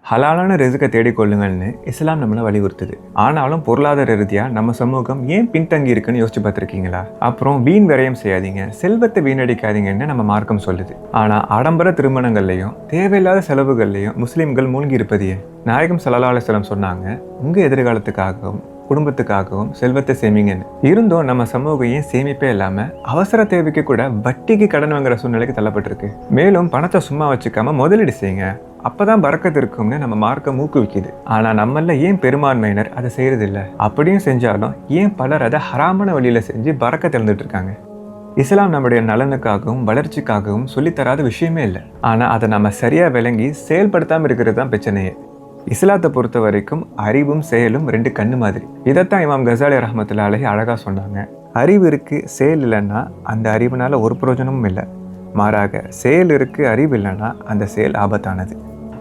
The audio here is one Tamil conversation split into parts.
ஹலாலான ரிஸ்கை தேடிக்கொள்ளுங்கள்னு இஸ்லாம் நம்மளை வலியுறுத்துது. ஆனாலும் பொருளாதார ரீதியாக நம்ம சமூகம் ஏன் பின்தங்கி இருக்குன்னு யோசிச்சு பார்த்துருக்கீங்களா? அப்புறம் வீண் விரயம் செய்யாதீங்க, செல்வத்தை வீணடிக்காதீங்கன்னு நம்ம மார்க்கம் சொல்லுது. ஆனால் ஆடம்பர திருமணங்கள்லையும் தேவையில்லாத செலவுகள்லையும் முஸ்லீம்கள் மூழ்கி இருப்பது ஏன்? நாயகம் ஸல்லல்லாஹு அலைஹி வஸல்லம் சொன்னாங்க, உங்கள் எதிர்காலத்துக்காகவும் குடும்பத்துக்காகவும் செல்வத்தை சேமிங்கன்னு. இருந்தும் நம்ம சமூகம் ஏன் சேமிப்பே இல்லாமல் அவசர தேவைக்கு கூட வட்டிக்கு கடன் வாங்குற சூழ்நிலைக்கு தள்ளப்பட்டிருக்கு. மேலும் பணத்தை சும்மா வச்சுக்காம முதலீடு செய்யுங்க, அப்பதான் பறக்கத்து இருக்கும்னு நம்ம மார்க்க ஊக்குவிக்குது. ஆனா நம்மள ஏன் பெரும்பான்மையினர் அதை செய்யறது இல்லை? அப்படியும் செஞ்சாலும் ஏன் பலர் அதை ஹராமான வழியில செஞ்சு பறக்கத்தை இழந்துட்டு இருக்காங்க? இஸ்லாம் நம்முடைய நலனுக்காகவும் வளர்ச்சிக்காகவும் சொல்லித்தராத விஷயமே இல்லை. ஆனா அதை நம்ம சரியா விளங்கி செயல்படுத்தாம இருக்கிறது தான் பிரச்சனையே. இஸ்லாத்தை பொறுத்த வரைக்கும் அறிவும் செயலும் ரெண்டு கண்ணு மாதிரி. இதைத்தான் இமாம் கசாலி ரஹ்மத்துல்லாஹி அலைஹி அழகா சொன்னாங்க. அறிவு இருக்கு, செயல் இல்லைன்னா அந்த அறிவுனால ஒரு பிரயோஜனமும் இல்லை. மாறாக செயல் இருக்கு, அறிவு இல்லைன்னா அந்த செயல் ஆபத்தானது.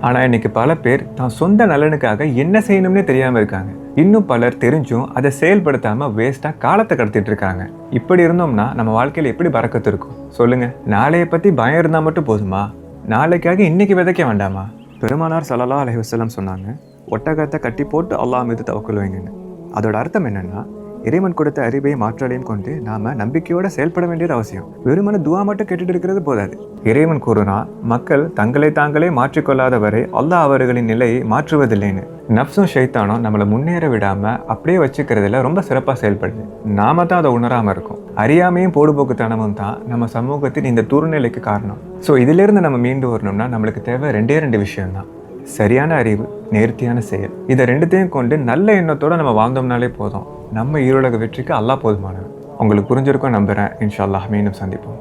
ஆனால் இன்னைக்கு பல பேர் தான் சொந்த நலனுக்காக என்ன செய்யணும்னே தெரியாமல் இருக்காங்க. இன்னும் பலர் தெரிஞ்சும் அதை செயல்படுத்தாமல் வேஸ்ட்டாக காலத்தை கடத்திட்டு இருக்காங்க. இப்படி இருந்தோம்னா நம்ம வாழ்க்கையில் எப்படி பறக்கத்து இருக்கும் சொல்லுங்க? நாளைய பற்றி பயம் இருந்தால் மட்டும் போதுமா? நாளைக்காக இன்னைக்கு விதைக்க வேண்டாமா? பெருமானார் ஸல்லல்லாஹு அலைஹி வஸல்லம் சொன்னாங்க, ஒட்டகத்தை கட்டி போட்டு அல்லாஹ் மீது தவக்கல் வைங்கன்னு. அதோட அர்த்தம் என்னன்னா, இறைவன் கொடுத்த அறிவையும் ஆற்றலையும் கொண்டு நாம நம்பிக்கையோட செயல்பட வேண்டியது அவசியம். வெறுமன துவா மட்டும் கேட்டுட்டு இருக்கிறது போதாது. இறைவன் கூறுனா, மக்கள் தங்களை தாங்களே மாற்றிக்கொள்ளாத வரை அல்லாஹ் அவர்களின் நிலையை மாற்றுவதில்லைன்னு. நப்சும் ஷைத்தானும் நம்மளை முன்னேற விடாம அப்படியே வச்சுக்கிறதுல ரொம்ப சிறப்பாக செயல்படுது. நாம தான் அதை உணராம இருக்கோம். அறியாமையும் பொடுபோக்குத்தனமும் தான் நம்ம சமூகத்தின் இந்த துர்நிலைக்கு காரணம். ஸோ இதிலிருந்து நம்ம மீண்டு வரணும்னா நம்மளுக்கு தேவை ரெண்டு விஷயம்தான். சரியான அறிவு, நேர்த்தியான செயல். இதை ரெண்டுத்தையும் கொண்டு நல்ல எண்ணத்தோட நம்ம வாழ்ந்தோம்னாலே போதும். நம்ம ஈரோலக வெற்றிக்கு அல்லாஹ் போதுமானவன். உங்களுக்கு புரிஞ்சிருக்கும் நம்புறேன். இன்ஷா அல்லாஹ் மீண்டும் சந்திப்போம்.